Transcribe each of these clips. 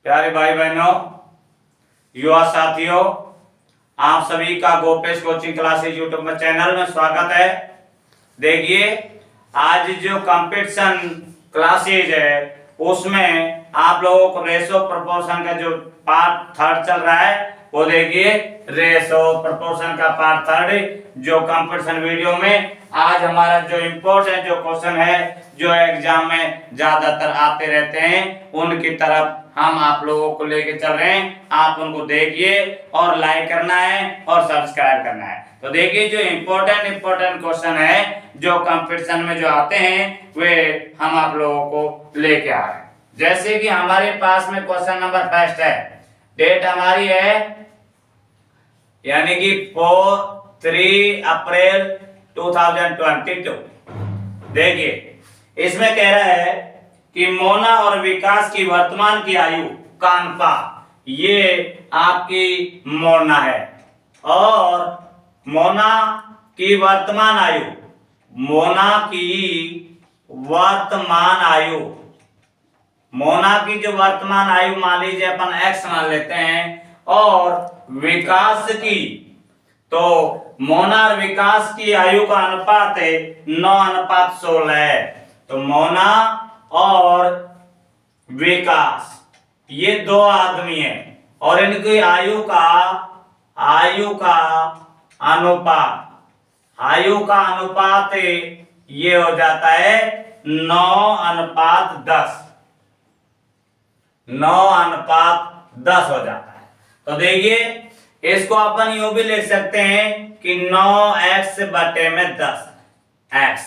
प्यारे भाई बहनों, युवा साथियों, आप सभी का Gopesh coaching classes YouTube channel में स्वागत है। देखिए, आज जो कंपटीशन क्लासेज है उसमें आप लोगों को रेशो प्रोपोर्शन का जो पार्ट थर्ड चल रहा है वो देखिए, रेशो प्रोपोर्शन का पार्ट थर्ड जो कंपटीशन वीडियो में आज हमारा जो इम्पोर्टेंट जो क्वेश्चन है जो एग्जाम में ज्यादातर आते रहते हैं उनकी तरफ हम आप लोगों को लेके चल रहे हैं। आप उनको देखिए और लाइक करना है और सब्सक्राइब करना है। तो देखिए, जो इम्पोर्टेंट क्वेश्चन है जो कंपटीशन में जो आते हैं वे हम आप लोगों को लेके आ रहे हैं। जैसे कि हमारे पास में क्वेश्चन नंबर फर्स्ट है, डेट हमारी है यानी कि 3 अप्रैल 2022। देखिए, इसमें कह रहा है कि मोना और विकास की वर्तमान की आयु का अनुपात, ये आपकी मोना है और मोना की वर्तमान आयु, मोना की वर्तमान आयु, मोना की जो वर्तमान आयु मान लीजिए अपन x मान लेते हैं, और विकास की, तो मोना और विकास की आयु का अनुपात है 9:16 है। तो मोना और विकास ये दो आदमी हैं और इनकी आयु का अनुपात ये हो जाता है 9:10, 9:10 हो जाता है। तो देखिए, इसको अपन यूं भी लिख सकते हैं कि 9x बटे में 10x।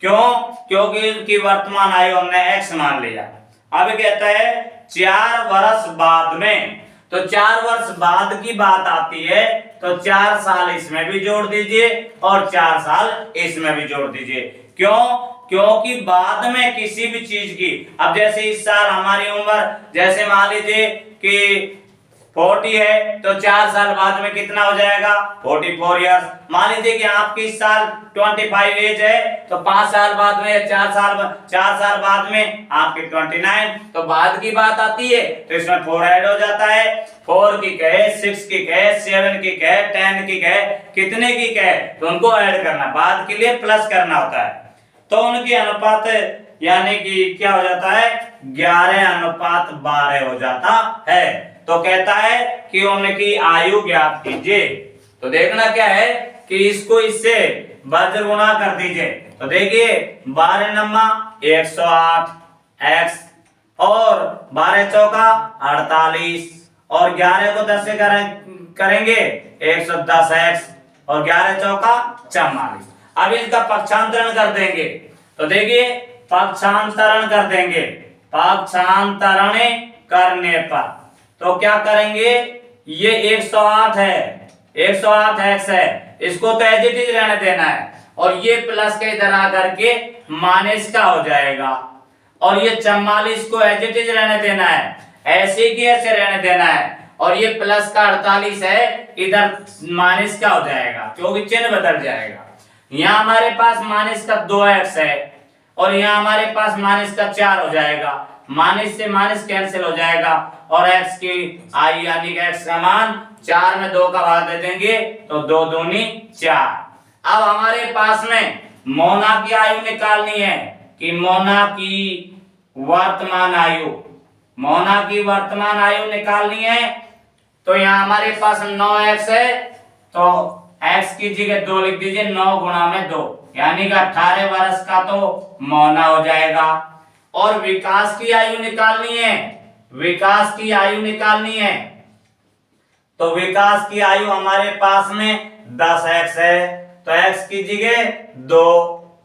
क्यों? क्योंकि इनकी वर्तमान आयु हमने x मान लिया। अब कहता है 4 वर्ष बाद में, तो 4 वर्ष बाद की बात आती है तो 4 साल इसमें भी जोड़ दीजिए और 4 साल इसमें भी जोड़ दीजिए। क्यों? क्योंकि बाद में किसी भी चीज की, अब जैसे इस साल हमारी उम्र जैसे मान लीजिए कि 40 है तो 4 साल बाद में कितना हो जाएगा 44 इयर्स। मान लीजिए कि आपकी इस साल 25 एज है तो 5 साल बाद में 4 साल बाद में आपकी 29, तो बाद की बात आती है तो इसमें 4 ऐड हो जाता है। 4 की कहे, 6 की कहे, 7 की कहे, 10 की कहे, कितने की कहे तो उनको ऐड करना, बाद के लिए प्लस करना होता है। तो उनकी अनुपात यानी कि क्या हो जाता है 11:12 हो जाता है। तो कहता है कि उनकी आयु ज्ञात कीजिए। तो देखना क्या है कि इसको इससे वज्र गुणा कर दीजिए। तो देखिए, 12 नम्मा 108 x और 12 चौका 48 और 11 को 10 से करेंगे 110 x और 11 चौका 44। अब इसका पक्षांतरण कर देंगे। तो देखिए, पक्षांतरण कर देंगे, पक्षांतरण करने पर तो क्या करेंगे, ये 108 है, 108 x है, इसको तो एज इट इज रहने देना है और ये प्लस के इधर आकर के माइनस का हो जाएगा और ये 44 को एज इट इज रहने देना है, ऐसे की ऐसे रहने देना है और ये प्लस का 48 है, इधर माइनस का हो जाएगा क्योंकि चिन्ह बदल जाएगा। यहाँ हमारे पास माइनस का 2x है और यहाँ हमारे पास माइनस का 4 हो जाएगा, माइनस से माइनस कैंसिल हो जाएगा और x की आयु यानी कि x का मान 4 में 2 का भाग दे देंगे तो 2 दूनी 4। अब हमारे पास में मोना की आयु निकालनी है कि मोना की वर्तमान आयु, मोना की वर्तमान आयु निकालनी है। तो यहाँ हमारे पास 9x है तो x की जगह 2 लिख दीजिए, 9 गुणा में 2 यानी कि 18 वर्ष का तो मोना हो जाएगा। और विकास की आयु निकालनी है, विकास की आयु निकालनी है तो विकास की आयु हमारे पास में 10x है तो x की जगह 2,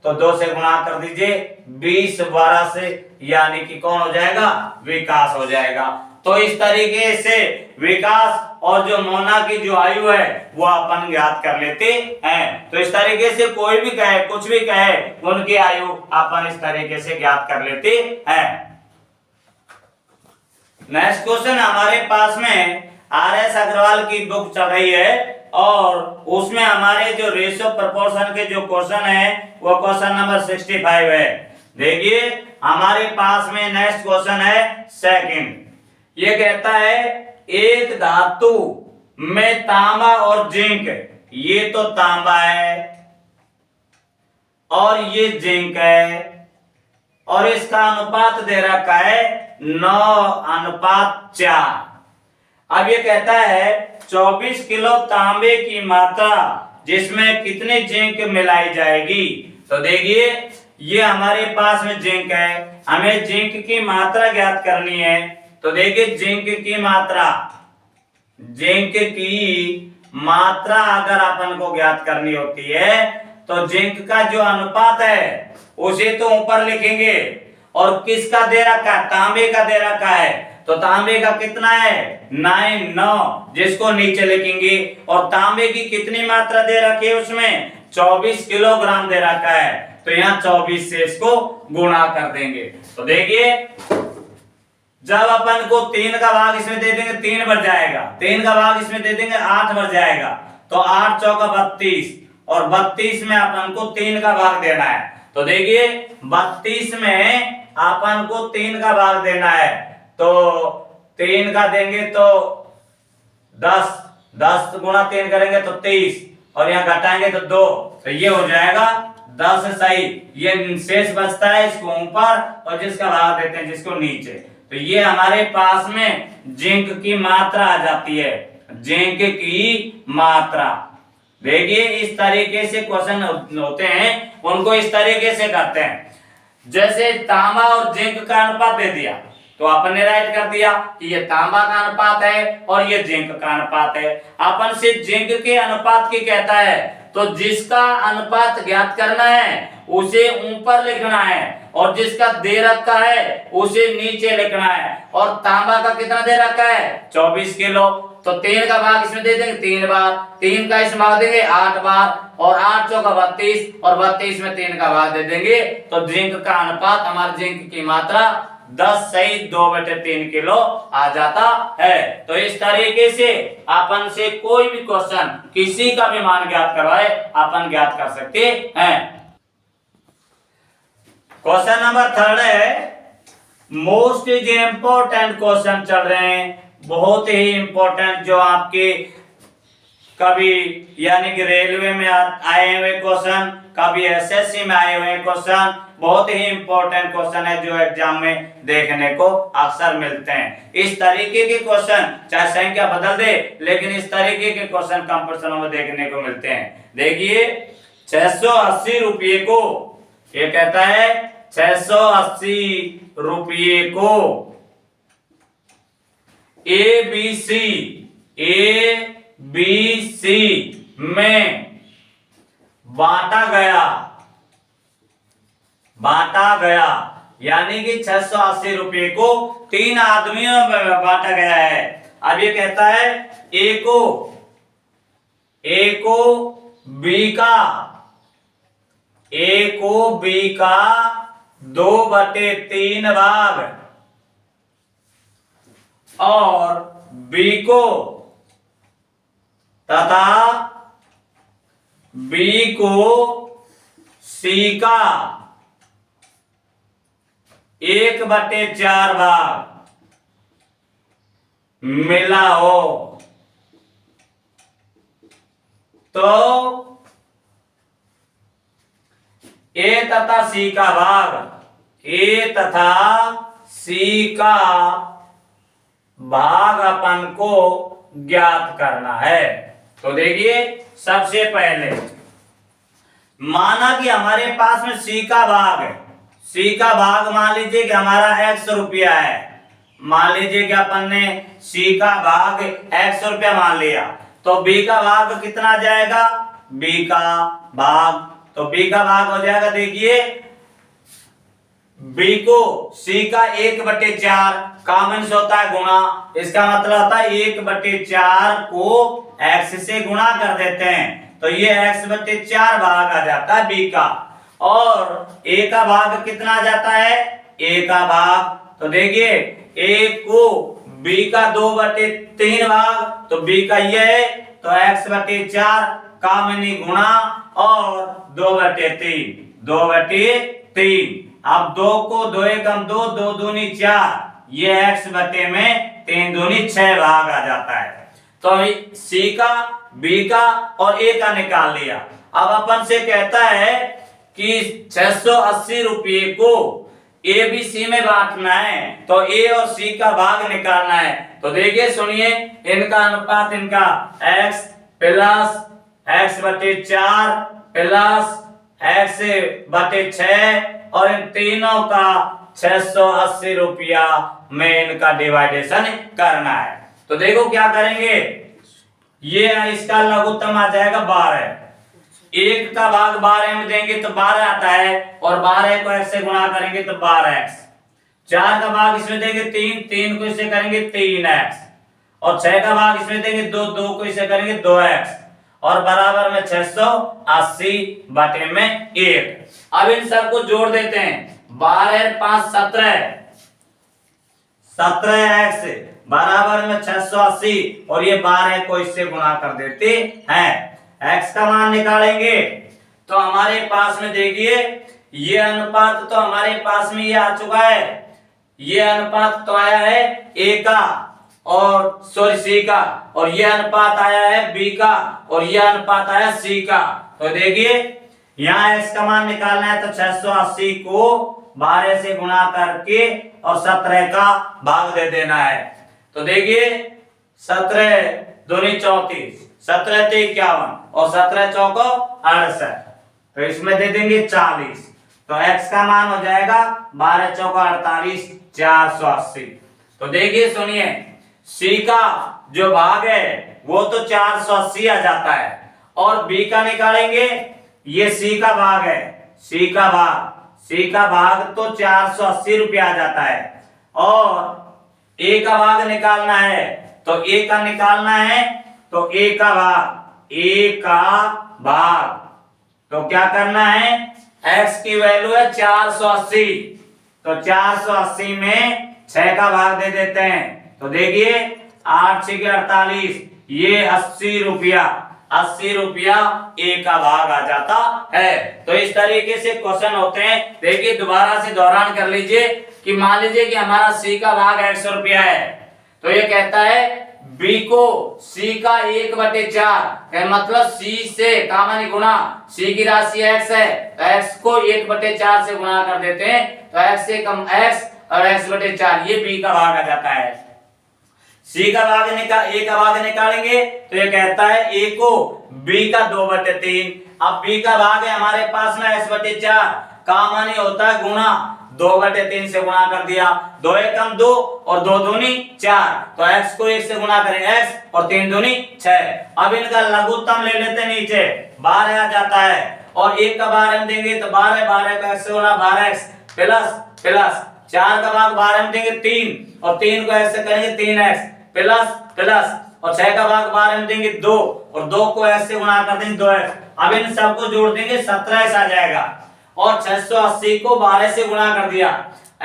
तो 2 से गुणा कर दीजिए, 20 वर्ष यानी कि कौन हो जाएगा विकास हो जाएगा। तो इस तरीके से विकास और जो मोना की जो आयु है वो अपन ज्ञात कर लेते हैं। तो इस तरीके से कोई भी कहे, कुछ भी कहे, उनकी आयु अपन इस तरीके से ज्ञात कर लेते हैं। नेक्स्ट क्वेश्चन हमारे पास में RS अग्रवाल की बुक चल रही है और उसमें हमारे जो रेशियो प्रोपोर्शन के जो क्वेश्चन है वो क्वेश्चन नंबर 65 है। देखिए, हमारे पास में नेक्स्ट क्वेश्चन है सेकंड, ये कहता है एक धातु में तांबा और जिंक, ये तो तांबा है और ये जिंक है, और इसका अनुपात दे रखा है 9:4। अब ये कहता है 24 किलो तांबे की मात्रा जिसमें कितनी जिंक मिलाई जाएगी। तो देखिए ये हमारे पास में जिंक है, हमें जिंक की मात्रा ज्ञात करनी है। तो देखिए जिंक की मात्रा अगर अपन को ज्ञात करनी होती है तो जिंक का जो अनुपात है उसे तो ऊपर लिखेंगे, और किसका दे रखा है, तांबे का दे रखा है, तो तांबे का कितना है 9, जिसको नीचे लिखेंगे, और तांबे की कितनी मात्रा दे रखी है उसमें 24 किलोग्राम दे रखा है, तो यहाँ 24 से इसको गुणा कर देंगे। तो देखिए जब अपन को 3 का भाग इसमें दे देंगे 3 बढ़ जाएगा, 3 का भाग इसमें दे देंगे 8 बढ़ जाएगा, तो 8 चौका 32, और 32 में अपन को 3 का भाग देना है। तो देखिए 32 में अपन को 3 का भाग देना है, तो 3 का देंगे तो 10 गुणा 3 करेंगे तो 30, और यहाँ घटाएंगे तो 2, तो ये हो जाएगा 10 सही। ये शेष बचता है इसको ऊपर और जिसका भाग देते हैं जिसको नीचे। तो ये हमारे पास में जिंक की मात्रा आ जाती है, जिंक की मात्रा। देखिए इस तरीके से क्वेश्चन होते हैं, उनको इस तरीके से करते हैं। जैसे तांबा और जिंक का अनुपात दे दिया तो अपन ने राइट कर दिया कि ये तांबा का अनुपात है और ये जिंक का अनुपात है। अपन से जिंक के अनुपात की कहता है, तो जिसका अनुपात ज्ञात करना है उसे ऊपर लिखना है, और जिसका दे रखा है उसे नीचे लिखना है। और तांबा का कितना दे रखा है 24 किलो, तो 3 का भाग इसमें दे देंगे 3 बार, 3 का इसमें भाग देंगे 8 बार, और 8 चौका 32, और 32 में 3 का भाग दे देंगे, तो जिंक का अनुपात हमारे जिंक की मात्रा 10 सही 2/3 किलो आ जाता है। तो इस तरीके से अपन से कोई भी क्वेश्चन किसी का भी मान ज्ञात करवाए अपन ज्ञात कर सकते हैं। क्वेश्चन नंबर 3 है, मोस्ट इम्पोर्टेंट क्वेश्चन चल रहे हैं, बहुत ही इंपॉर्टेंट, जो आपके कभी यानी कि रेलवे में आए हुए क्वेश्चन, कभी एसएससी में आए हुए क्वेश्चन, बहुत ही इंपॉर्टेंट क्वेश्चन है जो एग्जाम में देखने को अक्सर मिलते हैं। इस तरीके के क्वेश्चन चाहे संख्या बदल दे, लेकिन इस तरीके के क्वेश्चन कंपटीशन में देखने को मिलते हैं। देखिए 680 रुपये को, ये कहता है 680 रुपये को ABC में बांटा गया, यानी कि 680 रुपये को 3 आदमियों में बांटा गया है। अब ये कहता है ए को बी का 2/3 भाग, और बी को सी का 1/4 भाग मिला हो, तो ए तथा सी का भाग अपन को ज्ञात करना है। तो देखिए सबसे पहले माना कि हमारे पास में सी का भाग है, सी का भाग मान लीजिए कि हमारा x रुपया है, मान लीजिए कि अपन ने सी का भाग x रुपया मान लिया, तो b का भाग कितना जाएगा, b का भाग, तो b का भाग हो जाएगा, देखिए b को c का 1/4 कॉमन से होता है गुणा, इसका मतलब होता है 1/4 को x से गुणा कर देते हैं, तो ये x/4 भाग आ जाता है b का, और a का भाग कितना आ जाता है, a का भाग, तो देखिए a को b का 2/3 भाग, तो b का ये है, तो x/4 कॉमनी गुणा और 2/3, अब 2 को 2 एकम 2, 2 दूनी 4, ये x बटे में 3 दूनी 6 भाग आ जाता है। तो C का, B का और A का निकाल लिया। अब अपन से कहता है कि 680 रुपये को A B C में बांटना है, तो A और C का भाग निकालना है। तो देखिए सुनिए, इनका अनुपात इनका x प्लस x बटे 4 प्लस x बटे 6 और इन तीनों का 680 रुपया में इनका डिवाइडेशन करना है। तो देखो क्या करेंगे, ये इसका लघुत्तम आ जाएगा 12। 1 का भाग 12 में देंगे तो 12 आता है, और 12 को x से गुणा करेंगे तो 12x। 4 का भाग इसमें देंगे 3, 3 को इससे करेंगे 3x, और 6 का भाग इसमें देंगे 2, 2 को इससे करेंगे 2x, और बराबर में 680 बटे में 1। अब इन सबको जोड़ देते हैं, 12 5 17, 17x बराबर में 680, और ये 12 को इससे गुणा कर देते हैं। x का मान निकालेंगे तो हमारे पास में देखिए ये अनुपात तो हमारे पास में ये आ चुका है, ये अनुपात तो आया है A का और C का, और ये अनुपात आया है B का, और ये अनुपात आया C का। तो देखिए यहाँ x का मान निकालना है, तो 680 को 12 से गुणा करके और 17 का भाग दे देना है। तो देखिए 17 दूनी 34, 17 ते 51 और 17 चौको 68, तो इसमें दे देंगे 40। तो x का मान हो जाएगा 12 चौका 48, 480। तो देखिए सुनिए, C का जो भाग है वो तो 480 आ जाता है, और B का निकालेंगे, ये C का भाग है, C का भाग तो 480 रुपया आ जाता है, और A का भाग निकालना है, तो A का निकालना है, तो A का भाग तो क्या करना है, x की वैल्यू है 480, तो 480 में 6 का भाग दे देते हैं। तो देखिए 8 6 48, ये 80 रुपया A का भाग आ जाता है। तो इस तरीके से क्वेश्चन होते हैं। देखिए दोबारा से दोहरान कर लीजिए कि मान लीजिए कि हमारा C का भाग 100 रुपया है, तो ये कहता है B को C का 1/4, मतलब C से कामानी गुणा, C की राशि x है, तो x को 1/4 से गुणा कर देते हैं, तो x से कम x और x/4, ये B का भाग आ जाता है। A का भाग निकालेंगे तो ये कहता है A को B का 2/3। अब B का भाग है हमारे पास में x/4, कामानी होता है गुणा, 2/3 से गुणा कर दिया, 2 एकम 2 और 2 दूनी 4, तो x को 1 से गुणा करें x और 3 दूनी 6। अब इनका लघुत्तम ले लेते नीचे, 12 आ जाता है, और 1 का भाग हम देंगे तो 12 को x से गुणा 12x प्लस 4 का भाग 12 में देंगे 3, और 3 को x से करेंगे 3x प्लस और 6 का भाग 12 में देंगे 2, और 2 को x से गुणा कर देंगे 2x। अब इन सबको जोड़ देंगे 17x आ जाएगा, और 680 को 12 से गुणा कर दिया।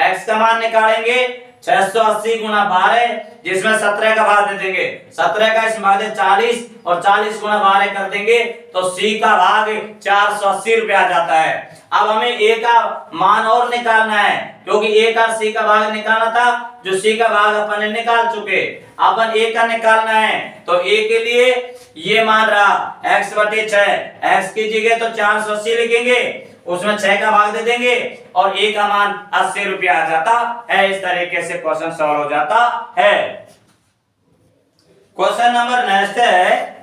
x का मान निकालेंगे, 680 गुणा 12, जिसमें 17 का भाग दे देंगे, 17 का इसमें भाग दे 40, और 40 गुणा 12 कर देंगे, तो C का भाग 480 रुपया आ जाता है। अब हमें A का मान और निकालना है, क्योंकि A का C का भाग निकालना था, जो C का भाग अपन ने निकाल चुके, अपन A का निकालना है। तो A के लिए ये मान रहा x/6, x की जगह तो 480 लिखेंगे, उसमें 6 का भाग दे देंगे, और A का मान 80 रुपया आ जाता है। इस तरीके से क्वेश्चन सॉल्व हो जाता है। क्वेश्चन नंबर नेक्स्ट है,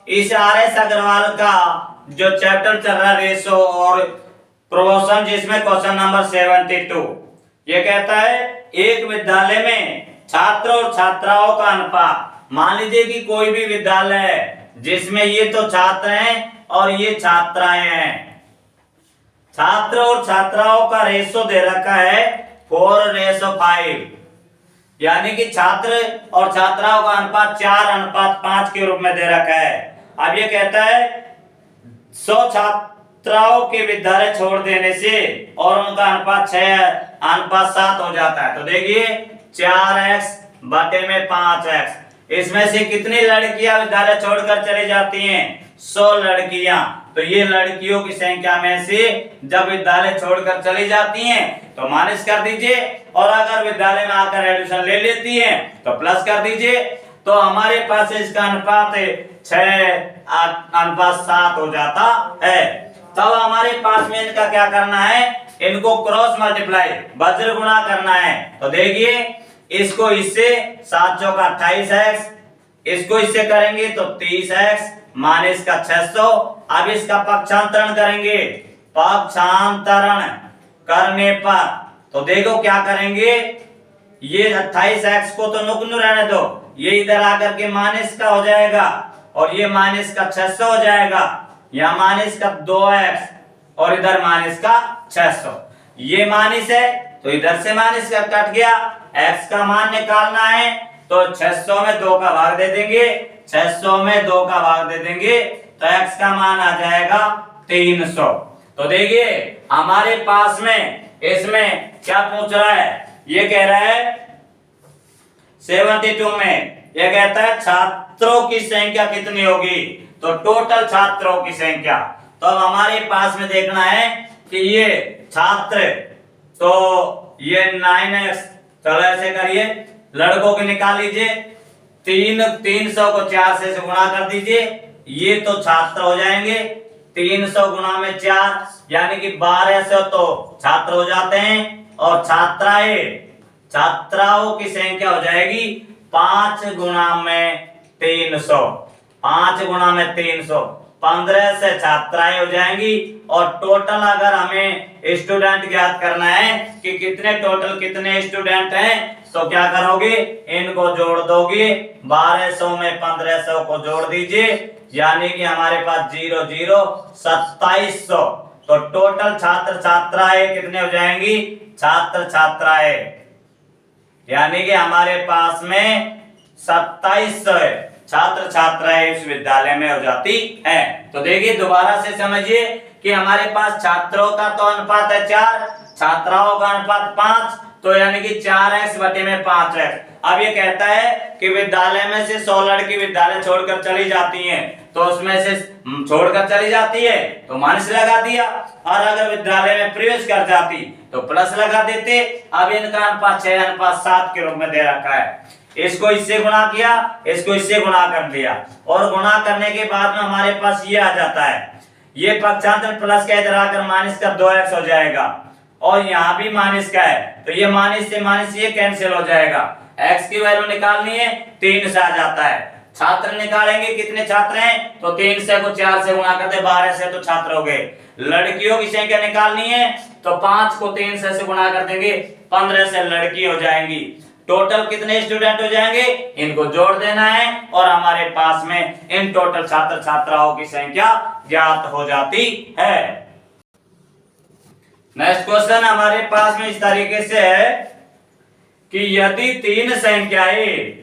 इस RS अग्रवाल का जो चैप्टर चल रहा है रेशो और प्रोपोर्शन, जिसमें क्वेश्चन नंबर 72, ये कहता है एक विद्यालय में छात्र और छात्राओं का अनुपात। मान लीजिए कि कोई भी विद्यालय है जिसमें ये तो छात्र हैं और ये छात्राएं हैं, छात्र और छात्राओं का रेशो दे रखा है 4:5, यानी कि छात्र और छात्राओं का अनुपात 4:5 के रूप में दे रखा है। अब ये कहता है 100 छात्राओं के विद्यालय छोड़ देने से और उनका अनुपात 6:7 हो जाता है। तो देखिए 4x बटे में 5x, इसमें से कितनी लड़कियां विद्यालय छोड़कर चली जाती हैं? 100 लड़कियां, तो ये लड़कियों की संख्या में से जब विद्यालय छोड़कर चली जाती हैं तो माइनस कर दीजिए, और अगर विद्यालय में आकर एडमिशन ले लेती हैं तो प्लस कर दीजिए। तो हमारे पास इसका अनुपात 6:7 हो जाता है। तब हमारे पास में इनका क्या करना है, इनको क्रॉस मल्टीप्लाई वज्र गुणा करना है। तो देखिए इसको इससे 7 चौका 28x, इसको इससे करेंगे तो 30x माइनस का 600। अब इसका पक्षांतरण करेंगे, पक्षांतरण करने पर तो देखो क्या करेंगे, ये 28x को तो नुकनु रहने दो, ये इधर आकर के माइनस का हो जाएगा और ये माइनस का 600 हो जाएगा, यहाँ माइनस का 2x और इधर माइनस का 600। ये माइनस है तो इधर से माइनस का कट गया। x का मान निकालना है तो 600 में 2 का भाग दे देंगे, 600 में 2 का भाग दे देंगे तो x का मान आ जाएगा 300। तो देखिए हमारे पास में इसमें क्या पूछ रहा है, ये कह रहा है 72 में ये कहता है छात्रों की संख्या कितनी होगी, तो टोटल छात्रों की संख्या। तो अब हमारे पास में देखना है कि ये छात्र, तो ये 9x, चलो ऐसे करिए लड़कों के निकाल लीजिए, 300 को 4 से गुणा कर दीजिए, ये तो छात्र हो जाएंगे, 300 गुणा में 4 यानी कि 1200 तो छात्र हो जाते हैं, और छात्राओं की संख्या हो जाएगी 5 गुणा में 300, 5 गुणा में 300, 15 से छात्राएं हो जाएंगी। और टोटल अगर हमें स्टूडेंट ज्ञात करना है कि कितने स्टूडेंट हैं, तो क्या करोगे, इनको जोड़ दोगे, 1200 में 1500 को जोड़ दीजिए, यानी कि हमारे पास 0 0 2700। तो टोटल छात्र छात्राएं कितने हो जाएंगी, छात्र छात्राएं यानी कि हमारे पास में 2700 छात्र छात्राएं इस विद्यालय में हो जाती है। तो देखिए दोबारा से समझिए कि हमारे पास छात्रों का तो अनुपात है 4, छात्राओं का अनुपात 5, तो यानी कि 4x बटे में 5x। अब ये कहता है कि विद्यालय में से 100 लड़की विद्यालय छोड़कर चली जाती हैं, तो उसमें से छोड़कर चली जाती है तो माइनस लगा दिया, और अगर विद्यालय में प्रवेश कर जाती तो प्लस लगा देते। अब इनका अनुपात 6:7 के रूप में दे रखा है, इसको इससे गुणा किया, इसको इससे गुणा कर दिया, और गुणा करने के बाद में हमारे पास ये आ जाता है, ये पक्षांतर प्लस का इधर आकर माइनस का 2x हो जाएगा, और यहाँ भी माइनस का है तो ये माइनस से माइनस ये कैंसिल हो जाएगा। x की वैल्यू निकालनी है 3 से आ जाता है। छात्र निकालेंगे, कितने छात्र हैं, तो 3 से को 4 से गुणा करते 12 से तो छात्र हो गए। लड़कियों की संख्या निकालनी है तो 5 को 3 से गुणा कर देंगे, 15 से लड़की हो जाएंगी। टोटल कितने स्टूडेंट हो जाएंगे, इनको जोड़ देना है, और हमारे पास में इन टोटल छात्र छात्राओं की संख्या ज्ञात हो जाती है। नेक्स्ट क्वेश्चन हमारे पास में इस तरीके से है कि यदि तीन संख्याएं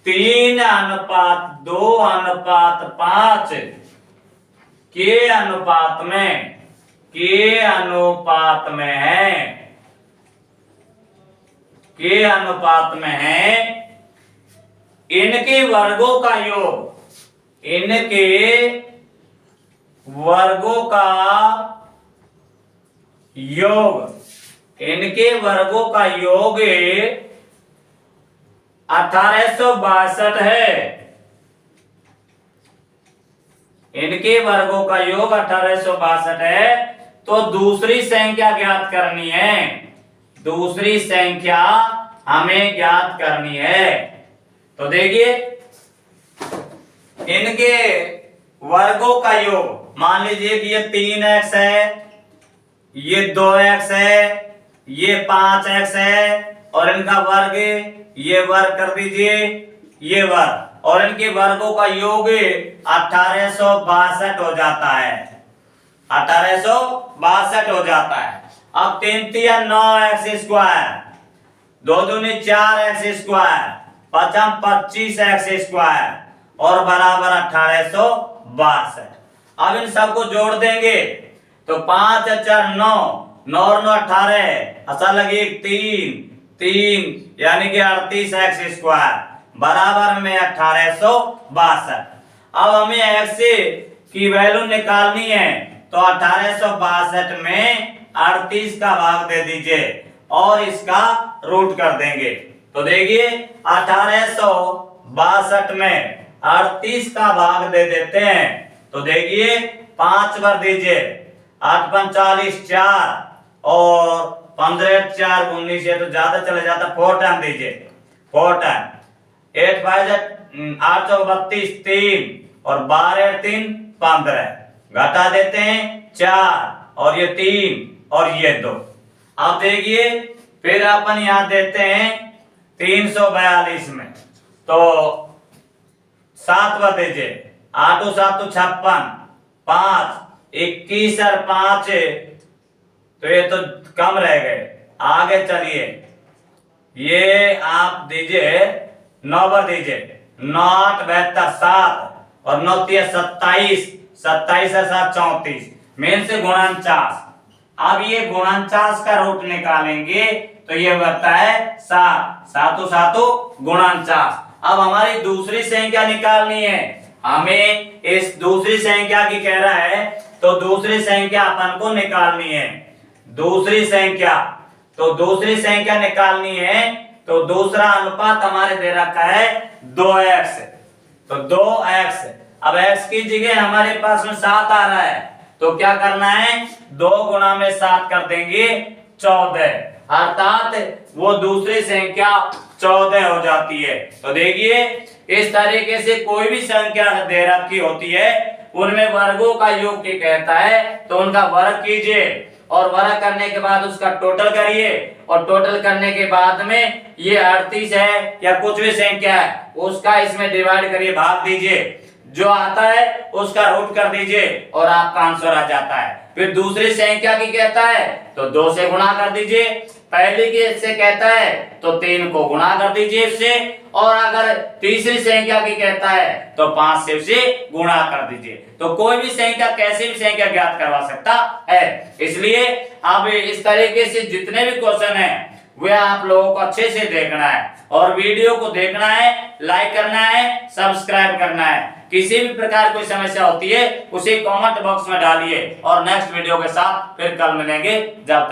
3:2:5 के अनुपात में है, इनके वर्गों का योग 1862 है। इनके वर्गों का योग 1862 है। तो दूसरी संख्या ज्ञात करनी है, दूसरी संख्या हमें ज्ञात करनी है। तो देखिए इनके वर्गों का योग, मान लीजिए कि ये 3x है, ये 2x है, ये 5x है, और इनका वर्ग ये वर्ग कर दीजिए, ये वर्ग, और इनके वर्गों का योग 1862 हो जाता है, 1862 हो जाता है। अब 3 3 9x स्क्वायर, 2 दूनी 4x स्क्वायर, 5 25x स्क्वायर, और बराबर 1862। अब इन सबको जोड़ देंगे तो 5 4 9, 9 और 9 18, असल लगी 3 यानी कि 38x² बराबर में 1862। अब हमें x की वैल्यू निकालनी है, तो 1862 में 38 का भाग दे दीजिए और इसका रूट कर देंगे। तो देखिए 1862 में 38 का भाग दे देते हैं, तो देखिए 5 भर दीजिए, 8 5 40 4 और 15 4 19 है तो ज्यादा चले जाता, 4 टाइम दीजिए, 4 टाइम 8 5 8 32 3 और 12 3 15, घटा देते हैं 4 और ये 3 और ये 2। अब देखिए फिर अपन यहां देते हैं 342 में, तो 7 बार दीजिए, 8 7 56, 5 21 और 5, तो ये तो कम रह गए। आगे चलिए, ये आप दीजिए 9 बार दीजिए, 9 8 72 7 और 9 3 27, 27 और 7 34, मेन से गुणनचास। अब ये गुणनचास का रूट निकालेंगे तो ये बनता है 7 7 7 गुणनचास। अब हमारी दूसरी संख्या निकालनी है, हमें इस दूसरी संख्या की कह रहा है, तो दूसरी संख्या अपन को निकालनी है। दूसरी संख्या, तो दूसरी संख्या निकालनी है, तो दूसरा अनुपात हमारे दे रखा है 2x, तो 2x। अब x की जगह हमारे पास में 7 आ रहा है, तो क्या करना है, 2 गुणा में 7 कर देंगे 14, अर्थात वो दूसरी संख्या 14 हो जाती है। तो देखिए इस तरीके से कोई भी संख्या दे रखी होती है, उनमें वर्गों का योग क्या कहता है, तो उनका वर्ग कीजिए और वर्ग करने के बाद उसका टोटल करिए, और टोटल करने के बाद में ये 38 है या कुछ भी संख्या है उसका इसमें डिवाइड करिए, भाग दीजिए, जो आता है उसका रूट कर दीजिए और आपका आंसर आ जाता है। फिर दूसरी संख्या की कहता है तो 2 से गुणा कर दीजिए, पहले की से कहता है तो 3 को गुणा कर दीजिए इससे, और अगर तीसरी संख्या की कहता है तो 5 से उसे गुणा कर दीजिए। तो कोई भी संख्या कैसी भी संख्या ज्ञात करवा सकता है। इसलिए अब इस तरीके से जितने भी क्वेश्चन है वे आप लोगों को अच्छे से देखना है, और वीडियो को देखना है, लाइक करना है, सब्सक्राइब करना है। किसी भी प्रकार कोई समस्या होती है उसे कमेंट बॉक्स में डालिए, और नेक्स्ट वीडियो के साथ फिर कल मिलेंगे। जब तक